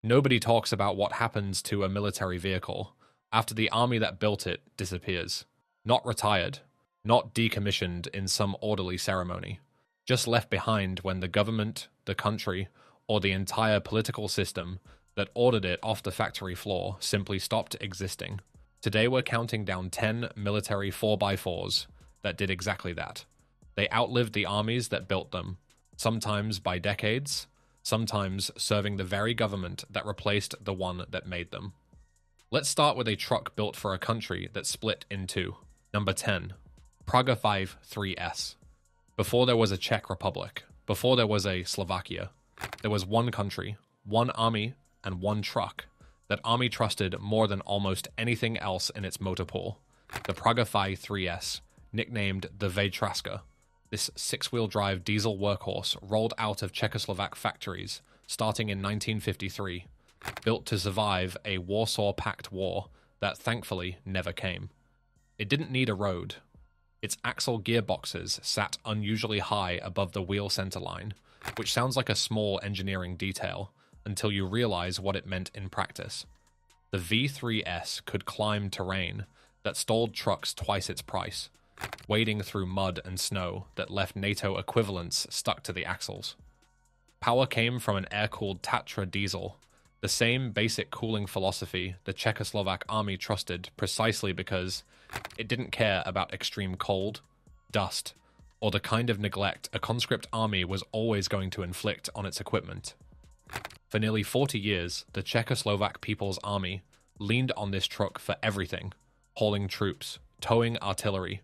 Nobody talks about what happens to a military vehicle after the army that built it disappears. Not retired, not decommissioned in some orderly ceremony, just left behind when the government, the country, or the entire political system that ordered it off the factory floor simply stopped existing. Today we're counting down 10 military 4x4s that did exactly that. They outlived the armies that built them, sometimes by decades, sometimes serving the very government that replaced the one that made them. Let's start with a truck built for a country that split in two. Number 10. Praga 5 3S. Before there was a Czech Republic, before there was a Slovakia, there was one country, one army, and one truck that army trusted more than almost anything else in its motor pool. The Praga 5 3S, nicknamed the Vejtraska. This six-wheel drive diesel workhorse rolled out of Czechoslovak factories starting in 1953, built to survive a Warsaw-packed war that thankfully never came. It didn't need a road. Its axle gearboxes sat unusually high above the wheel center line, which sounds like a small engineering detail until you realize what it meant in practice. The V3S could climb terrain that stalled trucks twice its price, wading through mud and snow that left NATO equivalents stuck to the axles. Power came from an air-cooled Tatra diesel, the same basic cooling philosophy the Czechoslovak army trusted precisely because it didn't care about extreme cold, dust, or the kind of neglect a conscript army was always going to inflict on its equipment. For nearly 40 years, the Czechoslovak People's Army leaned on this truck for everything, hauling troops, towing artillery,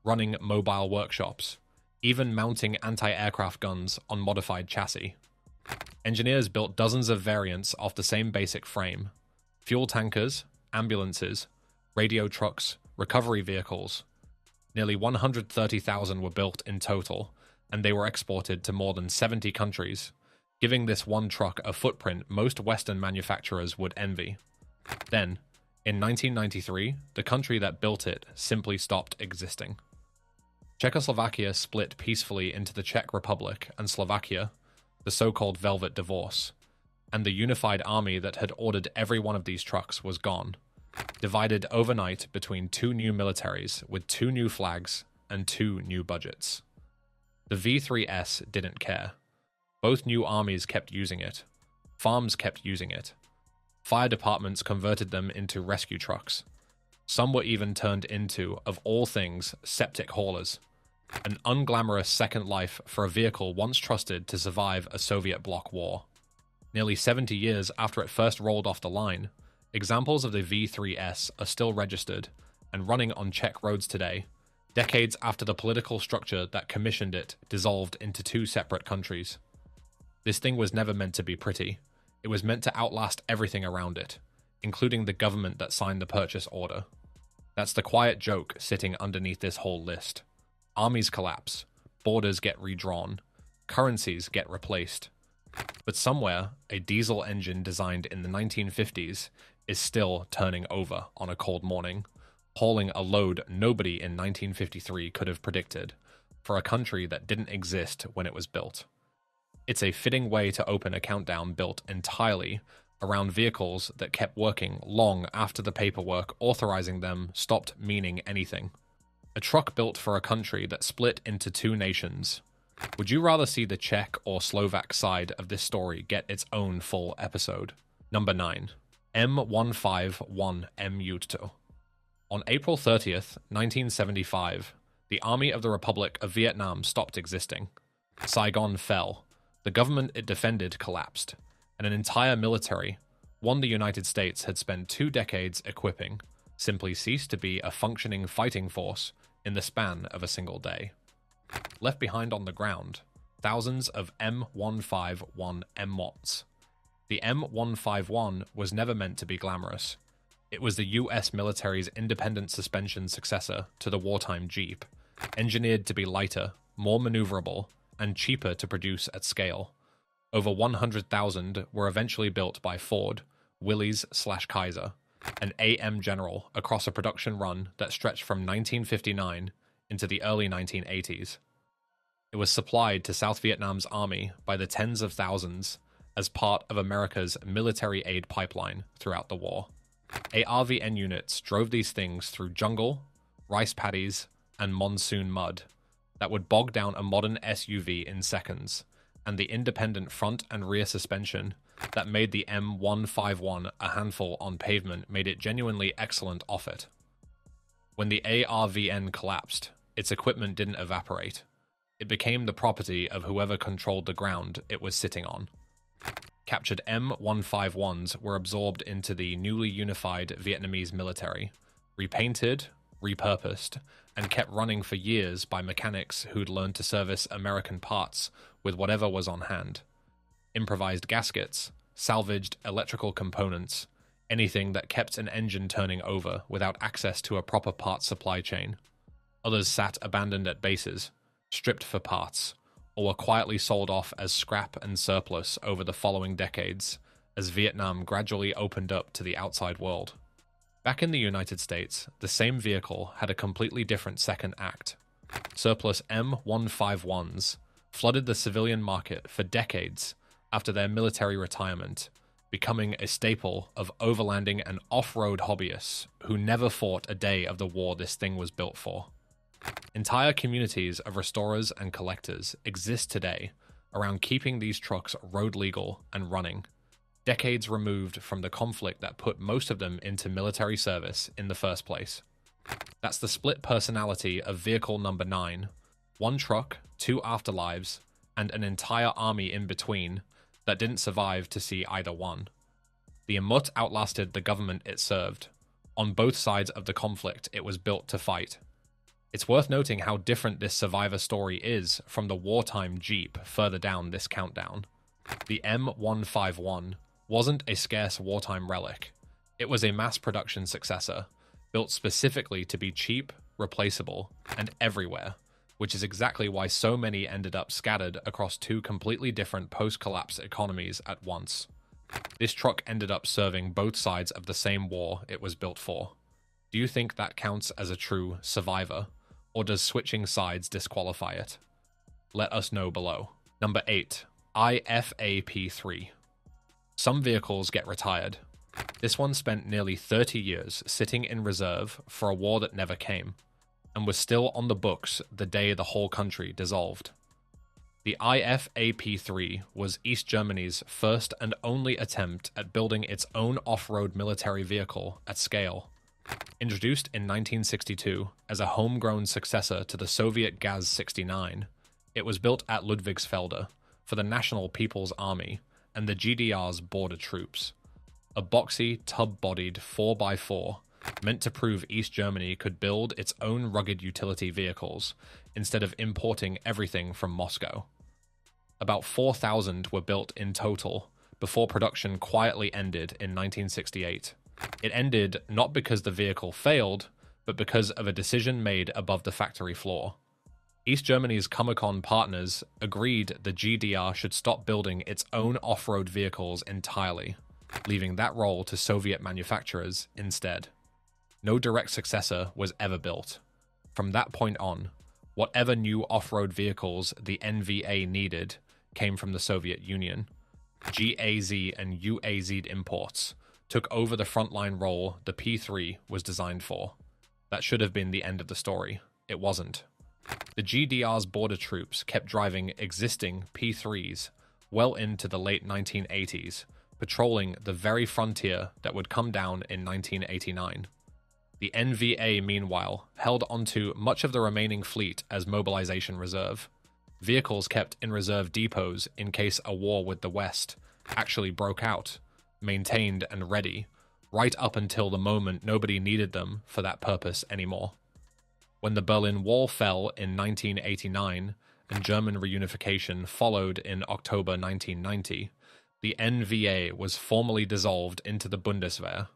running mobile workshops, even mounting anti-aircraft guns on modified chassis. Engineers built dozens of variants off the same basic frame: fuel tankers, ambulances, radio trucks, recovery vehicles. Nearly 130,000 were built in total, and they were exported to more than 70 countries, giving this one truck a footprint most Western manufacturers would envy. Then, in 1993, the country that built it simply stopped existing. Czechoslovakia split peacefully into the Czech Republic and Slovakia, the so-called Velvet Divorce, and the unified army that had ordered every one of these trucks was gone, divided overnight between two new militaries with two new flags and two new budgets. The V3S didn't care. Both new armies kept using it. Farms kept using it. Fire departments converted them into rescue trucks. Some were even turned into, of all things, septic haulers. An unglamorous second life for a vehicle once trusted to survive a Soviet bloc war. Nearly 70 years after it first rolled off the line, examples of the V3S are still registered and running on Czech roads today, decades after the political structure that commissioned it dissolved into two separate countries. This thing was never meant to be pretty. It was meant to outlast everything around it, including the government that signed the purchase order. That's the quiet joke sitting underneath this whole list. Armies collapse, borders get redrawn, currencies get replaced. But somewhere, a diesel engine designed in the 1950s is still turning over on a cold morning, hauling a load nobody in 1953 could have predicted, for a country that didn't exist when it was built. It's a fitting way to open a countdown built entirely around vehicles that kept working long after the paperwork authorizing them stopped meaning anything. A truck built for a country that split into two nations. Would you rather see the Czech or Slovak side of this story get its own full episode? Number 9. M151 MUTT. On April 30th, 1975, the Army of the Republic of Vietnam stopped existing. Saigon fell, the government it defended collapsed, and an entire military, one the United States had spent 2 decades equipping, simply ceased to be a functioning fighting force in the span of a single day. Left behind on the ground, thousands of M151 MUTTs. The M151 was never meant to be glamorous. It was the US military's independent suspension successor to the wartime Jeep, engineered to be lighter, more maneuverable, and cheaper to produce at scale. Over 100,000 were eventually built by Ford, Willys/Kaiser, and AM General across a production run that stretched from 1959 into the early 1980s. It was supplied to South Vietnam's army by the tens of thousands, as part of America's military aid pipeline throughout the war. ARVN units drove these things through jungle, rice paddies, and monsoon mud that would bog down a modern SUV in seconds, and the independent front and rear suspension that made the M151 a handful on pavement made it genuinely excellent off it. When the ARVN collapsed, its equipment didn't evaporate. It became the property of whoever controlled the ground it was sitting on. Captured M151s were absorbed into the newly unified Vietnamese military, repainted, repurposed, and kept running for years by mechanics who'd learned to service American parts with whatever was on hand. Improvised gaskets, salvaged electrical components, anything that kept an engine turning over without access to a proper parts supply chain. Others sat abandoned at bases, stripped for parts, or were quietly sold off as scrap and surplus over the following decades, as Vietnam gradually opened up to the outside world. Back in the United States, the same vehicle had a completely different second act. Surplus M151s flooded the civilian market for decades after their military retirement, becoming a staple of overlanding and off-road hobbyists who never fought a day of the war this thing was built for. Entire communities of restorers and collectors exist today around keeping these trucks road legal and running, decades removed from the conflict that put most of them into military service in the first place. That's the split personality of vehicle number 9, one truck, 2 afterlives, and an entire army in between that didn't survive to see either one. The MUTT outlasted the government it served. On both sides of the conflict it was built to fight. It's worth noting how different this survivor story is from the wartime Jeep further down this countdown. The M151 wasn't a scarce wartime relic. It was a mass production successor, built specifically to be cheap, replaceable, and everywhere, which is exactly why so many ended up scattered across 2 completely different post-collapse economies at once. This truck ended up serving both sides of the same war it was built for. Do you think that counts as a true survivor? Or does switching sides disqualify it? Let us know below. Number 8. IFA P3. Some vehicles get retired. This one spent nearly 30 years sitting in reserve for a war that never came, and was still on the books the day the whole country dissolved. The IFA P3 was East Germany's first and only attempt at building its own off-road military vehicle at scale. Introduced in 1962 as a homegrown successor to the Soviet GAZ-69, it was built at Ludwigsfelde for the National People's Army and the GDR's border troops. A boxy, tub-bodied 4x4 meant to prove East Germany could build its own rugged utility vehicles instead of importing everything from Moscow. About 4,000 were built in total before production quietly ended in 1968. It ended not because the vehicle failed, but because of a decision made above the factory floor. East Germany's Comecon partners agreed the GDR should stop building its own off-road vehicles entirely, leaving that role to Soviet manufacturers instead. No direct successor was ever built. From that point on, whatever new off-road vehicles the NVA needed came from the Soviet Union. GAZ and UAZ imports took over the frontline role the P3 was designed for. That should have been the end of the story. It wasn't. The GDR's border troops kept driving existing P3s well into the late 1980s, patrolling the very frontier that would come down in 1989. The NVA, meanwhile, held onto much of the remaining fleet as mobilization reserve. Vehicles kept in reserve depots in case a war with the West actually broke out, maintained and ready, right up until the moment nobody needed them for that purpose anymore. When the Berlin Wall fell in 1989 and German reunification followed in October 1990, the NVA was formally dissolved into the Bundeswehr,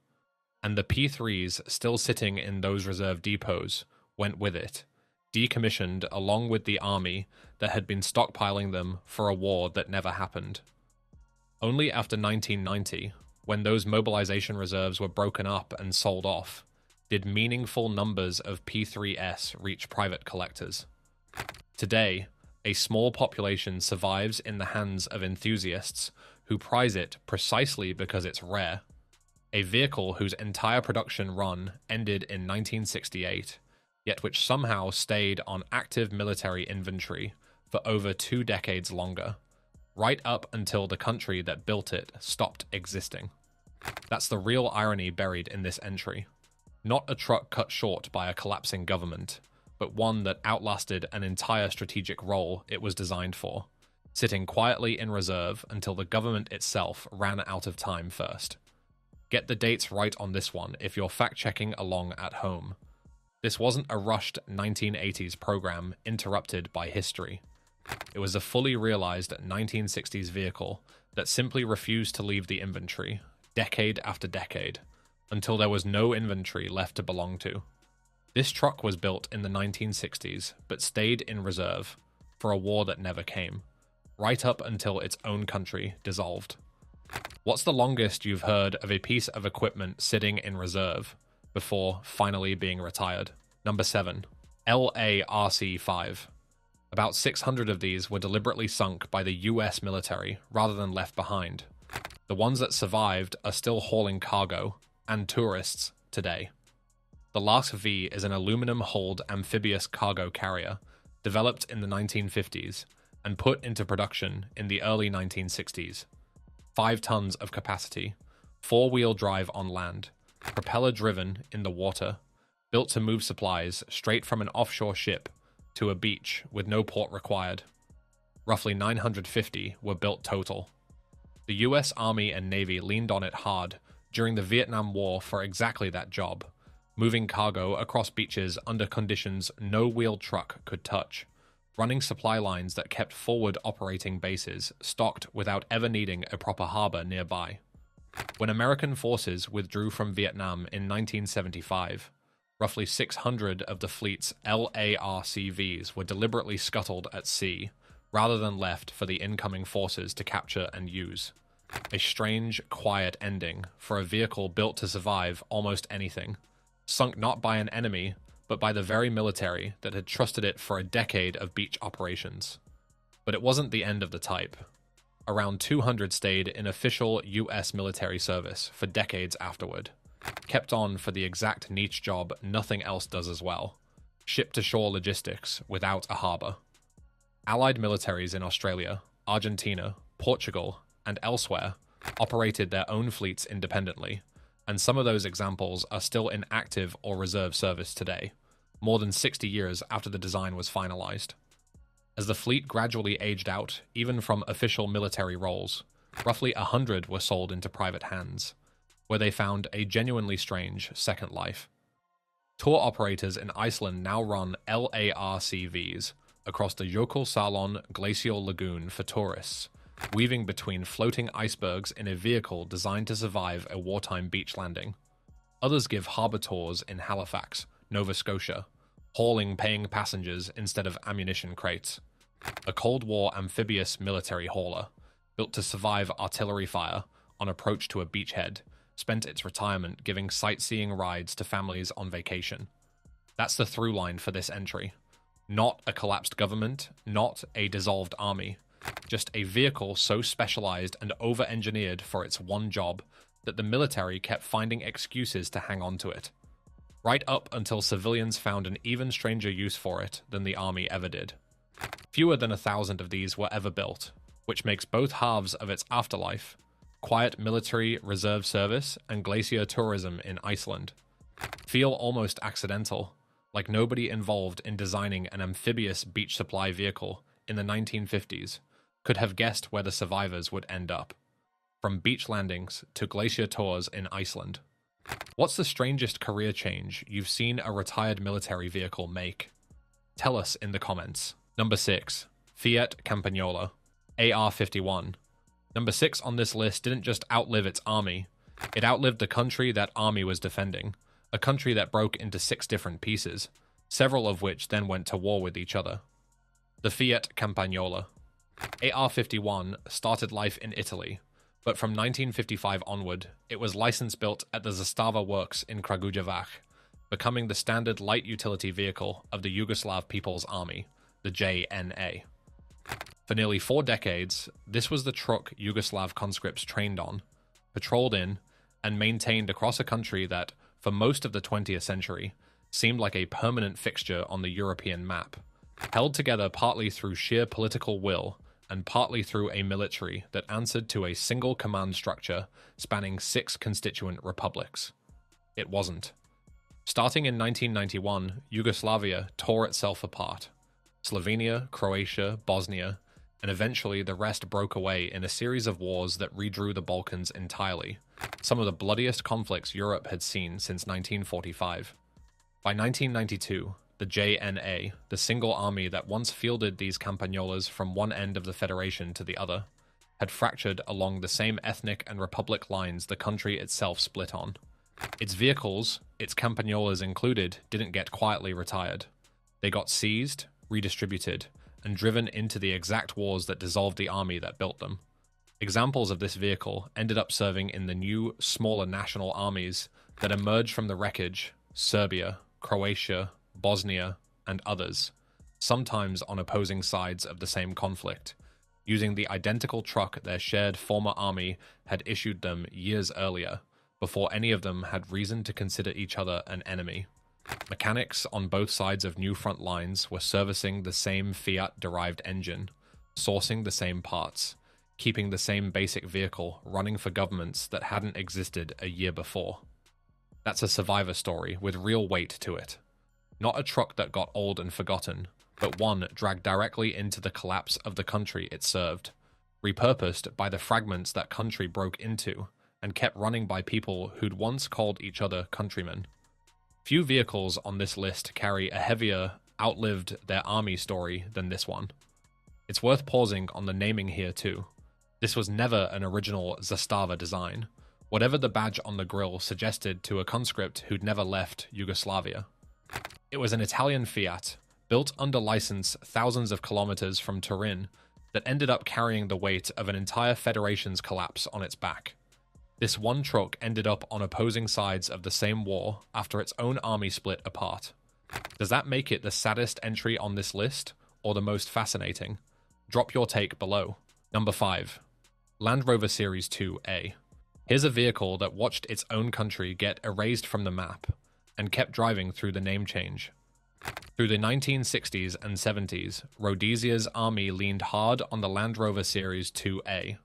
and the P3s still sitting in those reserve depots went with it, decommissioned along with the army that had been stockpiling them for a war that never happened. Only after 1990, when those mobilization reserves were broken up and sold off, did meaningful numbers of P3S reach private collectors. Today, a small population survives in the hands of enthusiasts who prize it precisely because it's rare. A vehicle whose entire production run ended in 1968, yet which somehow stayed on active military inventory for over 2 decades longer, right up until the country that built it stopped existing. That's the real irony buried in this entry. Not a truck cut short by a collapsing government, but one that outlasted an entire strategic role it was designed for, sitting quietly in reserve until the government itself ran out of time first. Get the dates right on this one if you're fact-checking along at home. This wasn't a rushed 1980s program interrupted by history. It was a fully realized 1960s vehicle that simply refused to leave the inventory, decade after decade, until there was no inventory left to belong to. This truck was built in the 1960s, but stayed in reserve for a war that never came, right up until its own country dissolved. What's the longest you've heard of a piece of equipment sitting in reserve before finally being retired? Number 7. LARC-V. About 600 of these were deliberately sunk by the US military rather than left behind. The ones that survived are still hauling cargo and tourists today. The LARC-V is an aluminum-hulled amphibious cargo carrier developed in the 1950s and put into production in the early 1960s. 5 tons of capacity, 4-wheel drive on land, propeller-driven in the water, built to move supplies straight from an offshore ship to a beach with no port required. Roughly 950 were built total. The US Army and Navy leaned on it hard during the Vietnam War for exactly that job, moving cargo across beaches under conditions no wheeled truck could touch, running supply lines that kept forward operating bases stocked without ever needing a proper harbor nearby. When American forces withdrew from Vietnam in 1975, roughly 600 of the fleet's LARCVs were deliberately scuttled at sea, rather than left for the incoming forces to capture and use. A strange, quiet ending for a vehicle built to survive almost anything, sunk not by an enemy, but by the very military that had trusted it for a decade of beach operations. But it wasn't the end of the type. Around 200 stayed in official US military service for decades afterward, kept on for the exact niche job nothing else does as well: ship-to-shore logistics without a harbor. Allied militaries in Australia, Argentina, Portugal, and elsewhere operated their own fleets independently, and some of those examples are still in active or reserve service today, more than 60 years after the design was finalized. As the fleet gradually aged out, even from official military roles, roughly 100 were sold into private hands, where they found a genuinely strange second life. Tour operators in Iceland now run LARCVs across the Jökulsárlón glacial lagoon for tourists, weaving between floating icebergs in a vehicle designed to survive a wartime beach landing. Others give harbor tours in Halifax, Nova Scotia, hauling paying passengers instead of ammunition crates. A Cold War amphibious military hauler, built to survive artillery fire on approach to a beachhead, spent its retirement giving sightseeing rides to families on vacation. That's the through line for this entry. Not a collapsed government, not a dissolved army, just a vehicle so specialized and over-engineered for its one job that the military kept finding excuses to hang on to it, right up until civilians found an even stranger use for it than the army ever did. Fewer than 1,000 of these were ever built, which makes both halves of its afterlife, quiet military reserve service and glacier tourism in Iceland, feel almost accidental, like nobody involved in designing an amphibious beach supply vehicle in the 1950s could have guessed where the survivors would end up, from beach landings to glacier tours in Iceland. What's the strangest career change you've seen a retired military vehicle make? Tell us in the comments. Number 6. Fiat Campagnola, AR-51. Number 6 on this list didn't just outlive its army, it outlived the country that army was defending, a country that broke into 6 different pieces, several of which then went to war with each other. The Fiat Campagnola. AR-51 started life in Italy, but from 1955 onward, it was license-built at the Zastava Works in Kragujevac, becoming the standard light utility vehicle of the Yugoslav People's Army, the JNA. For nearly 4 decades, this was the truck Yugoslav conscripts trained on, patrolled in, and maintained across a country that, for most of the 20th century, seemed like a permanent fixture on the European map, held together partly through sheer political will and partly through a military that answered to a single command structure spanning 6 constituent republics. It wasn't. Starting in 1991, Yugoslavia tore itself apart. Slovenia, Croatia, Bosnia, and eventually the rest broke away in a series of wars that redrew the Balkans entirely, some of the bloodiest conflicts Europe had seen since 1945. By 1992, the JNA, the single army that once fielded these campagnolas from one end of the Federation to the other, had fractured along the same ethnic and republic lines the country itself split on. Its vehicles, its campagnolas included, didn't get quietly retired. They got seized, redistributed, and driven into the exact wars that dissolved the army that built them. Examples of this vehicle ended up serving in the new, smaller national armies that emerged from the wreckage: Serbia, Croatia, Bosnia, and others, sometimes on opposing sides of the same conflict, using the identical truck their shared former army had issued them years earlier, before any of them had reason to consider each other an enemy. Mechanics on both sides of new front lines were servicing the same Fiat-derived engine, sourcing the same parts, keeping the same basic vehicle running for governments that hadn't existed a year before. That's a survivor story with real weight to it. Not a truck that got old and forgotten, but one dragged directly into the collapse of the country it served, repurposed by the fragments that country broke into, and kept running by people who'd once called each other countrymen. Few vehicles on this list carry a heavier, outlived their army story than this one. It's worth pausing on the naming here too. This was never an original Zastava design, whatever the badge on the grille suggested to a conscript who'd never left Yugoslavia. It was an Italian Fiat, built under license thousands of kilometers from Turin, that ended up carrying the weight of an entire federation's collapse on its back. This one truck ended up on opposing sides of the same war after its own army split apart. Does that make it the saddest entry on this list, or the most fascinating? Drop your take below. Number 5. Land Rover Series 2A. Here's a vehicle that watched its own country get erased from the map, and kept driving through the name change. Through the 1960s and 70s, Rhodesia's army leaned hard on the Land Rover Series 2A,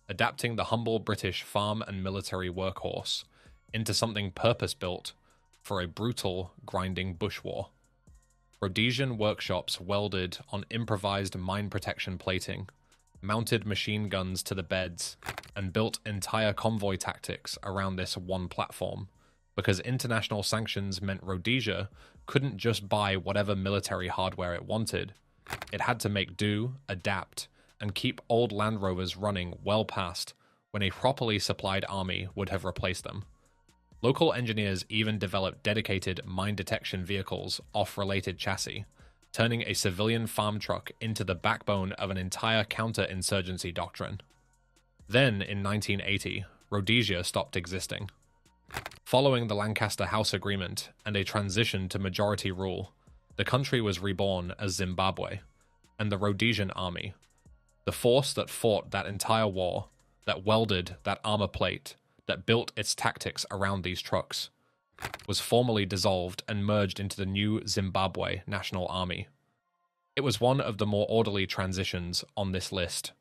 adapting the humble British farm and military workhorse into something purpose-built for a brutal, grinding bush war. Rhodesian workshops welded on improvised mine protection plating, mounted machine guns to the beds, and built entire convoy tactics around this one platform, because international sanctions meant Rhodesia couldn't just buy whatever military hardware it wanted. It had to make do, adapt, and keep old Land Rovers running well past when a properly supplied army would have replaced them. Local engineers even developed dedicated mine detection vehicles off related chassis, turning a civilian farm truck into the backbone of an entire counter-insurgency doctrine. Then, in 1980, Rhodesia stopped existing. Following the Lancaster House Agreement and a transition to majority rule, the country was reborn as Zimbabwe, and the Rhodesian Army, the force that fought that entire war, that welded that armor plate, that built its tactics around these trucks, was formally dissolved and merged into the new Zimbabwe National Army. It was one of the more orderly transitions on this list.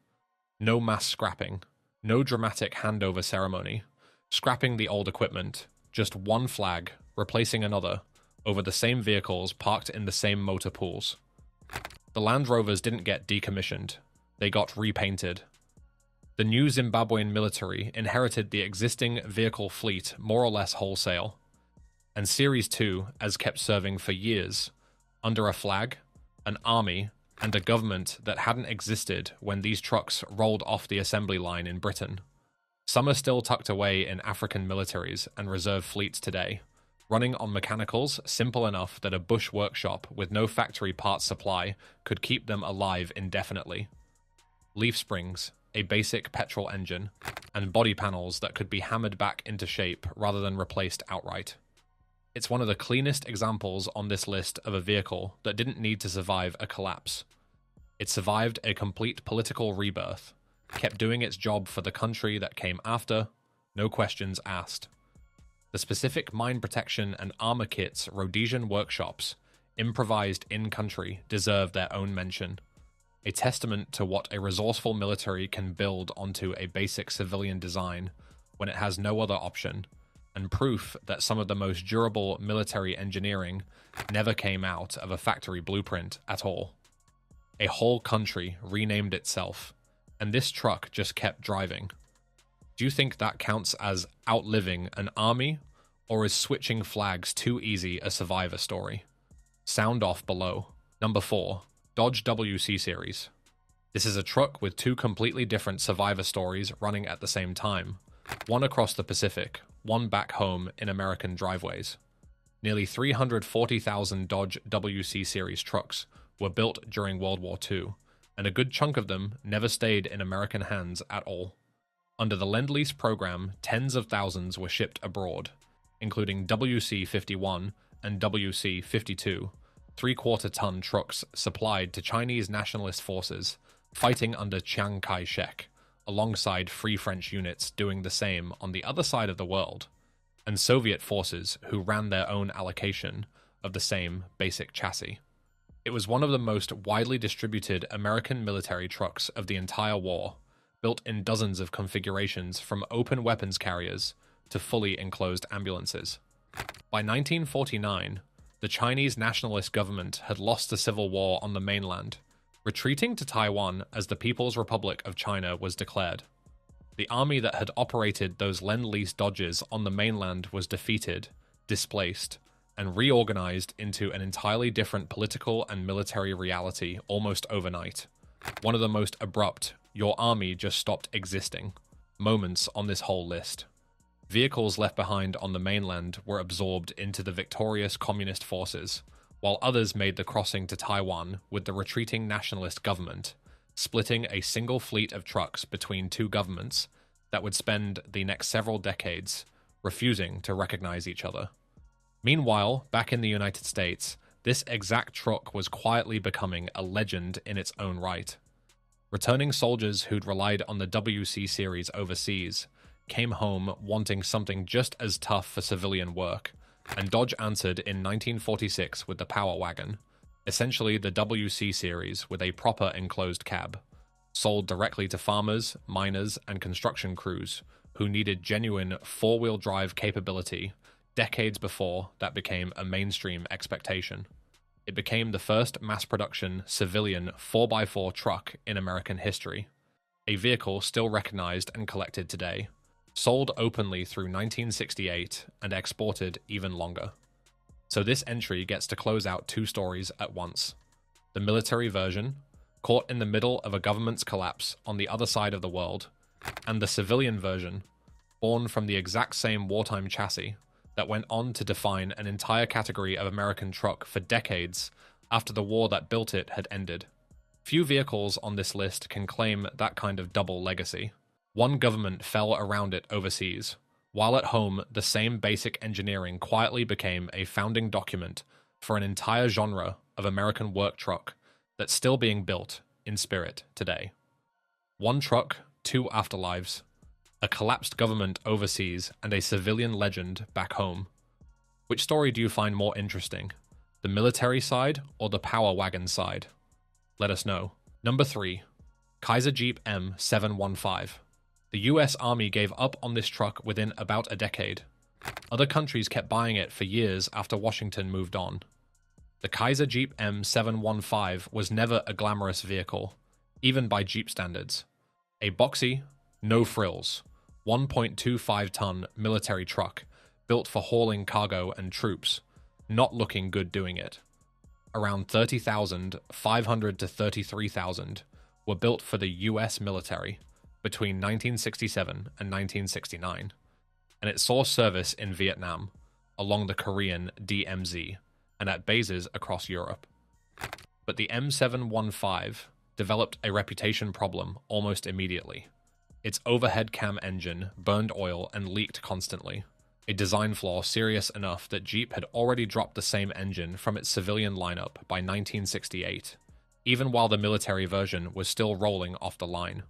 No mass scrapping, no dramatic handover ceremony, scrapping the old equipment, just one flag, replacing another, over the same vehicles parked in the same motor pools. The Land Rovers didn't get decommissioned, they got repainted. The new Zimbabwean military inherited the existing vehicle fleet more or less wholesale, and Series 2 has kept serving for years, under a flag, an army, and a government that hadn't existed when these trucks rolled off the assembly line in Britain. Some are still tucked away in African militaries and reserve fleets today, running on mechanicals simple enough that a bush workshop with no factory parts supply could keep them alive indefinitely. Leaf springs, a basic petrol engine, and body panels that could be hammered back into shape rather than replaced outright. It's one of the cleanest examples on this list of a vehicle that didn't need to survive a collapse. It survived a complete political rebirth, kept doing its job for the country that came after, no questions asked. The specific mine protection and armor kits Rhodesian workshops improvised in-country deserve their own mention, a testament to what a resourceful military can build onto a basic civilian design when it has no other option, and proof that some of the most durable military engineering never came out of a factory blueprint at all. A whole country renamed itself, and this truck just kept driving. Do you think that counts as outliving an army, or is switching flags too easy a survivor story? Sound off below. Number 4. Dodge WC Series. This is a truck with two completely different survivor stories running at the same time, one across the Pacific, one back home in American driveways. Nearly 340,000 Dodge WC Series trucks were built during World War II, and a good chunk of them never stayed in American hands at all. Under the Lend-Lease program, tens of thousands were shipped abroad, including WC-51 and WC-52, three-quarter-ton trucks supplied to Chinese nationalist forces fighting under Chiang Kai-shek, alongside Free French units doing the same on the other side of the world, and Soviet forces who ran their own allocation of the same basic chassis. It was one of the most widely distributed American military trucks of the entire war, built in dozens of configurations from open weapons carriers to fully enclosed ambulances. By 1949, the Chinese nationalist government had lost the civil war on the mainland, retreating to Taiwan as the People's Republic of China was declared. The army that had operated those Lend-Lease Dodges on the mainland was defeated, displaced, and reorganized into an entirely different political and military reality almost overnight. One of the most abrupt, your army just stopped existing, moments on this whole list. Vehicles left behind on the mainland were absorbed into the victorious communist forces, while others made the crossing to Taiwan with the retreating nationalist government, splitting a single fleet of trucks between two governments that would spend the next several decades refusing to recognize each other. Meanwhile, back in the United States, this exact truck was quietly becoming a legend in its own right. Returning soldiers who'd relied on the WC series overseas came home wanting something just as tough for civilian work, and Dodge answered in 1946 with the Power Wagon, essentially the WC series with a proper enclosed cab, sold directly to farmers, miners, and construction crews who needed genuine four-wheel drive capability decades before that became a mainstream expectation. It became the first mass-production civilian 4x4 truck in American history, a vehicle still recognized and collected today, sold openly through 1968 and exported even longer. So this entry gets to close out two stories at once. The military version, caught in the middle of a government's collapse on the other side of the world, and the civilian version, born from the exact same wartime chassis that went on to define an entire category of American truck for decades after the war that built it had ended. Few vehicles on this list can claim that kind of double legacy. One government fell around it overseas, while at home the same basic engineering quietly became a founding document for an entire genre of American work truck that's still being built in spirit today. One truck, two afterlives, a collapsed government overseas, and a civilian legend back home. Which story do you find more interesting? The military side or the Power Wagon side? Let us know. Number 3. Kaiser Jeep M715. The US Army gave up on this truck within about a decade. Other countries kept buying it for years after Washington moved on. The Kaiser Jeep M715 was never a glamorous vehicle, even by Jeep standards. A boxy, no frills, 1.25-ton military truck built for hauling cargo and troops, not looking good doing it. Around 30,500 to 33,000 were built for the US military between 1967 and 1969, and it saw service in Vietnam, along the Korean DMZ, and at bases across Europe. But the M715 developed a reputation problem almost immediately. Its overhead cam engine burned oil and leaked constantly, a design flaw serious enough that Jeep had already dropped the same engine from its civilian lineup by 1968, even while the military version was still rolling off the line.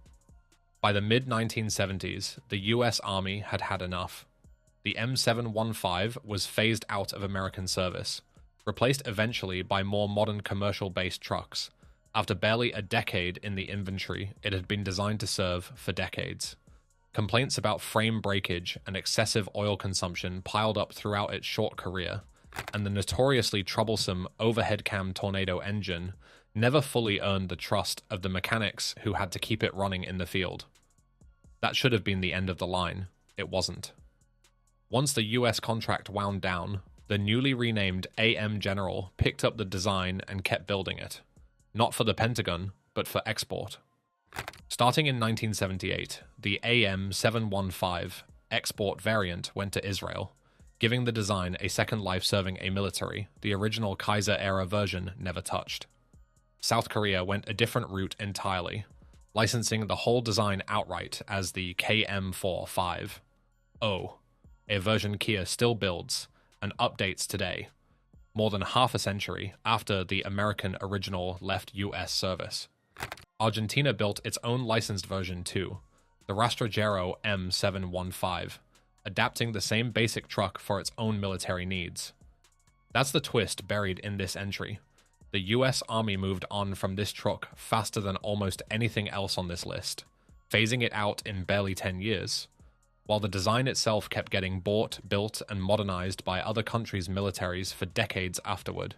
By the mid-1970s, the US Army had had enough. The M715 was phased out of American service, replaced eventually by more modern commercial-based trucks, after barely a decade in the inventory it had been designed to serve for decades. Complaints about frame breakage and excessive oil consumption piled up throughout its short career, and the notoriously troublesome overhead cam tornado engine never fully earned the trust of the mechanics who had to keep it running in the field. That should have been the end of the line. It wasn't. Once the US contract wound down, the newly renamed AM General picked up the design and kept building it. Not for the Pentagon, but for export. Starting in 1978, the AM715 export variant went to Israel, giving the design a second life serving a military the original Kaiser-era version never touched. South Korea went a different route entirely, licensing the whole design outright as the KM45O, a version Kia still builds and updates today, more than half a century after the American original left US service. Argentina built its own licensed version too, the Rastrojero M715, adapting the same basic truck for its own military needs. That's the twist buried in this entry. The US Army moved on from this truck faster than almost anything else on this list, phasing it out in barely 10 years, while the design itself kept getting bought, built, and modernized by other countries' militaries for decades afterward,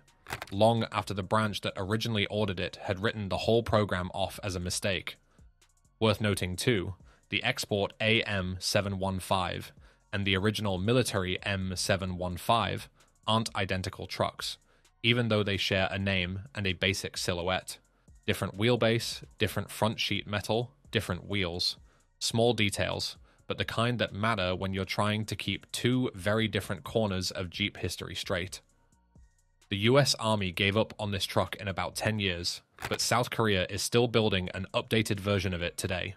long after the branch that originally ordered it had written the whole program off as a mistake. Worth noting too, the export AM715 and the original military M715 aren't identical trucks, even though they share a name and a basic silhouette. Different wheelbase, different front sheet metal, different wheels. Small details, but the kind that matter when you're trying to keep two very different corners of Jeep history straight. The US Army gave up on this truck in about 10 years, but South Korea is still building an updated version of it today.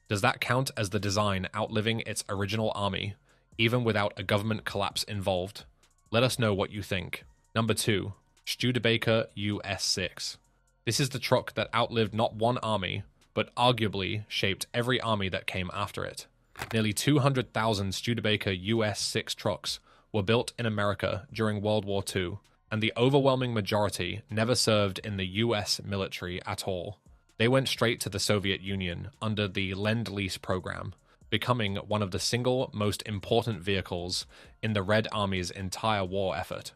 Does that count as the design outliving its original army, even without a government collapse involved? Let us know what you think. Number 2. Studebaker US6. This is the truck that outlived not one army, but arguably shaped every army that came after it. Nearly 200,000 Studebaker US6 trucks were built in America during World War II, and the overwhelming majority never served in the US military at all. They went straight to the Soviet Union under the Lend-Lease program, becoming one of the single most important vehicles in the Red Army's entire war effort.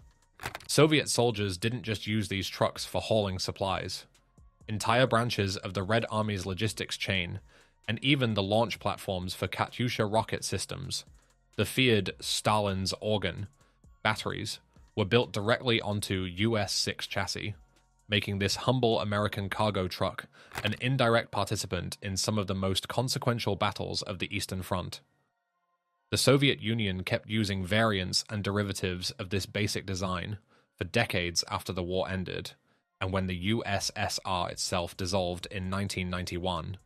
Soviet soldiers didn't just use these trucks for hauling supplies. Entire branches of the Red Army's logistics chain, and even the launch platforms for Katyusha rocket systems, the feared Stalin's organ, batteries, were built directly onto US-6 chassis, making this humble American cargo truck an indirect participant in some of the most consequential battles of the Eastern Front. The Soviet Union kept using variants and derivatives of this basic design for decades after the war ended, and when the USSR itself dissolved in 1991,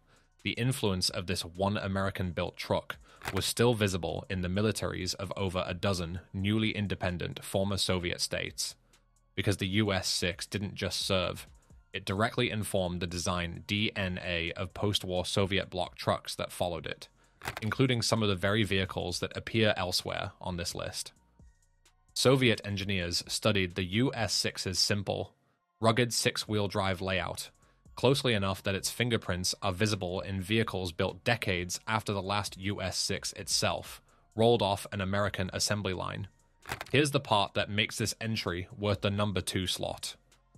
the influence of this one American-built truck was still visible in the militaries of over a dozen newly independent former Soviet states, because the US-6 didn't just serve, it directly informed the design DNA of post-war Soviet bloc trucks that followed it, including some of the very vehicles that appear elsewhere on this list. Soviet engineers studied the US-6's simple, rugged six-wheel drive layout, closely enough that its fingerprints are visible in vehicles built decades after the last US-6 itself rolled off an American assembly line. Here's the part that makes this entry worth the number 2 slot.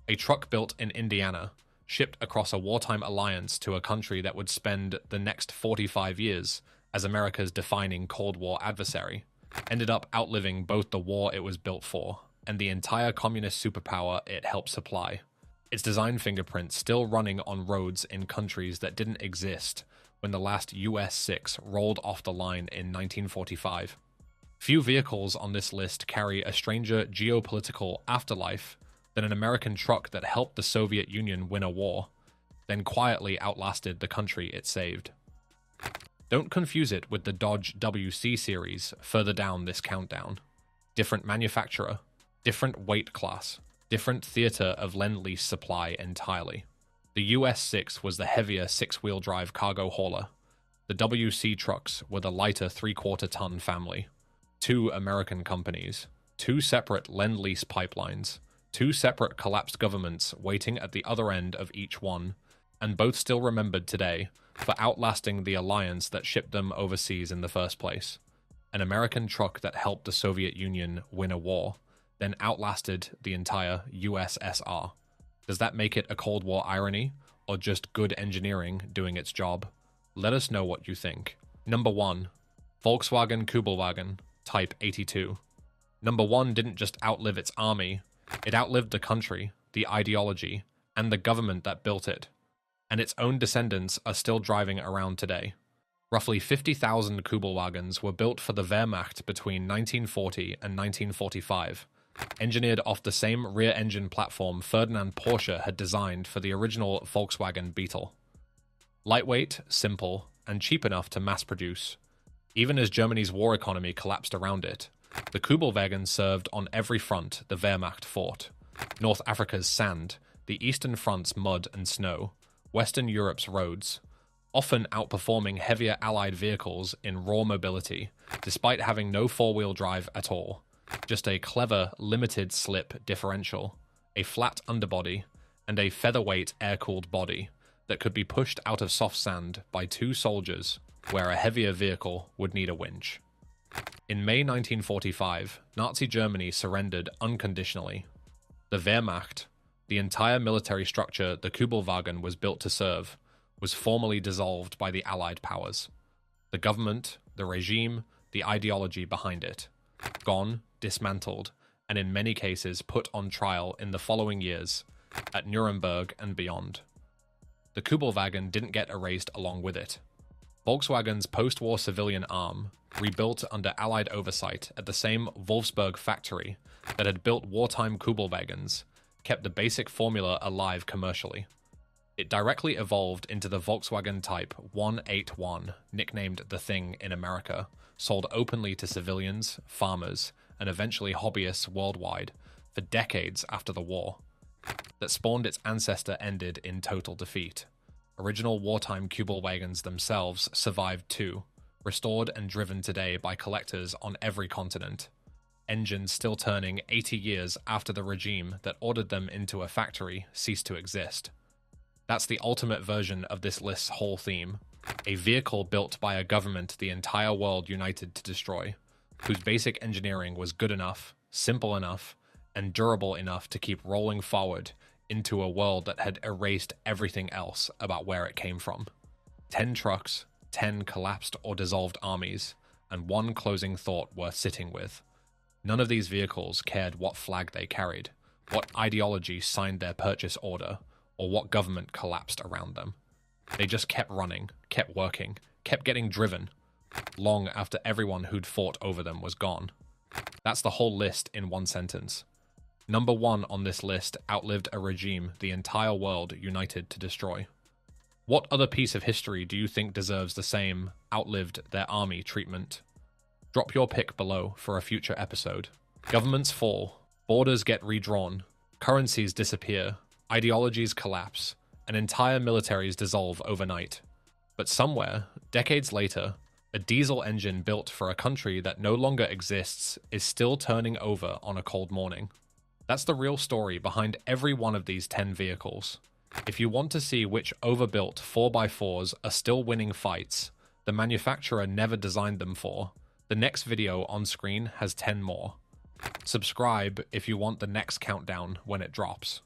A truck built in Indiana, shipped across a wartime alliance to a country that would spend the next 45 years as America's defining Cold War adversary, ended up outliving both the war it was built for and the entire communist superpower it helped supply. Its design fingerprint still running on roads in countries that didn't exist when the last US-6 rolled off the line in 1945. Few vehicles on this list carry a stranger geopolitical afterlife than an American truck that helped the Soviet Union win a war, then quietly outlasted the country it saved. Don't confuse it with the Dodge WC series further down this countdown. Different manufacturer, different weight class, different theater of Lend-Lease supply entirely. The US6 was the heavier six-wheel drive cargo hauler. The WC trucks were the lighter 3/4-ton family. Two American companies, two separate Lend-Lease pipelines, two separate collapsed governments waiting at the other end of each one, and both still remembered today for outlasting the alliance that shipped them overseas in the first place. An American truck that helped the Soviet Union win a war, then outlasted the entire USSR. Does that make it a Cold War irony, or just good engineering doing its job? Let us know what you think. Number 1. Volkswagen Kübelwagen, Type 82. Number 1 didn't just outlive its army, it outlived the country, the ideology, and the government that built it. And its own descendants are still driving around today. Roughly 50,000 Kübelwagens were built for the Wehrmacht between 1940 and 1945, engineered off the same rear-engine platform Ferdinand Porsche had designed for the original Volkswagen Beetle. Lightweight, simple, and cheap enough to mass-produce. Even as Germany's war economy collapsed around it, the Kübelwagen served on every front the Wehrmacht fought. North Africa's sand, the Eastern Front's mud and snow, Western Europe's roads, often outperforming heavier Allied vehicles in raw mobility, despite having no four-wheel drive at all. Just a clever, limited slip differential, a flat underbody, and a featherweight air-cooled body that could be pushed out of soft sand by two soldiers, where a heavier vehicle would need a winch. In May 1945, Nazi Germany surrendered unconditionally. The Wehrmacht, the entire military structure the Kübelwagen was built to serve, was formally dissolved by the Allied powers. The government, the regime, the ideology behind it. Gone, dismantled, and in many cases put on trial in the following years, at Nuremberg and beyond. The Kübelwagen didn't get erased along with it. Volkswagen's post-war civilian arm, rebuilt under Allied oversight at the same Wolfsburg factory that had built wartime Kübelwagens, kept the basic formula alive commercially. It directly evolved into the Volkswagen Type 181, nicknamed The Thing in America, sold openly to civilians, farmers, and eventually hobbyists worldwide for decades after the war, that spawned its ancestor ended in total defeat. Original wartime Kübelwagens themselves survived too, restored and driven today by collectors on every continent. Engines still turning 80 years after the regime that ordered them into a factory ceased to exist. That's the ultimate version of this list's whole theme. A vehicle built by a government the entire world united to destroy, whose basic engineering was good enough, simple enough, and durable enough to keep rolling forward into a world that had erased everything else about where it came from. 10 trucks, 10 collapsed or dissolved armies, and one closing thought worth sitting with. None of these vehicles cared what flag they carried, what ideology signed their purchase order, or what government collapsed around them. They just kept running, kept working, kept getting driven, long after everyone who'd fought over them was gone. That's the whole list in one sentence. Number 1 on this list outlived a regime the entire world united to destroy. What other piece of history do you think deserves the same outlived their army treatment? Drop your pick below for a future episode. Governments fall, borders get redrawn, currencies disappear, ideologies collapse, and entire militaries dissolve overnight. But somewhere, decades later, a diesel engine built for a country that no longer exists is still turning over on a cold morning. That's the real story behind every one of these 10 vehicles. If you want to see which overbuilt 4x4s are still winning fights the manufacturer never designed them for, the next video on screen has 10 more. Subscribe if you want the next countdown when it drops.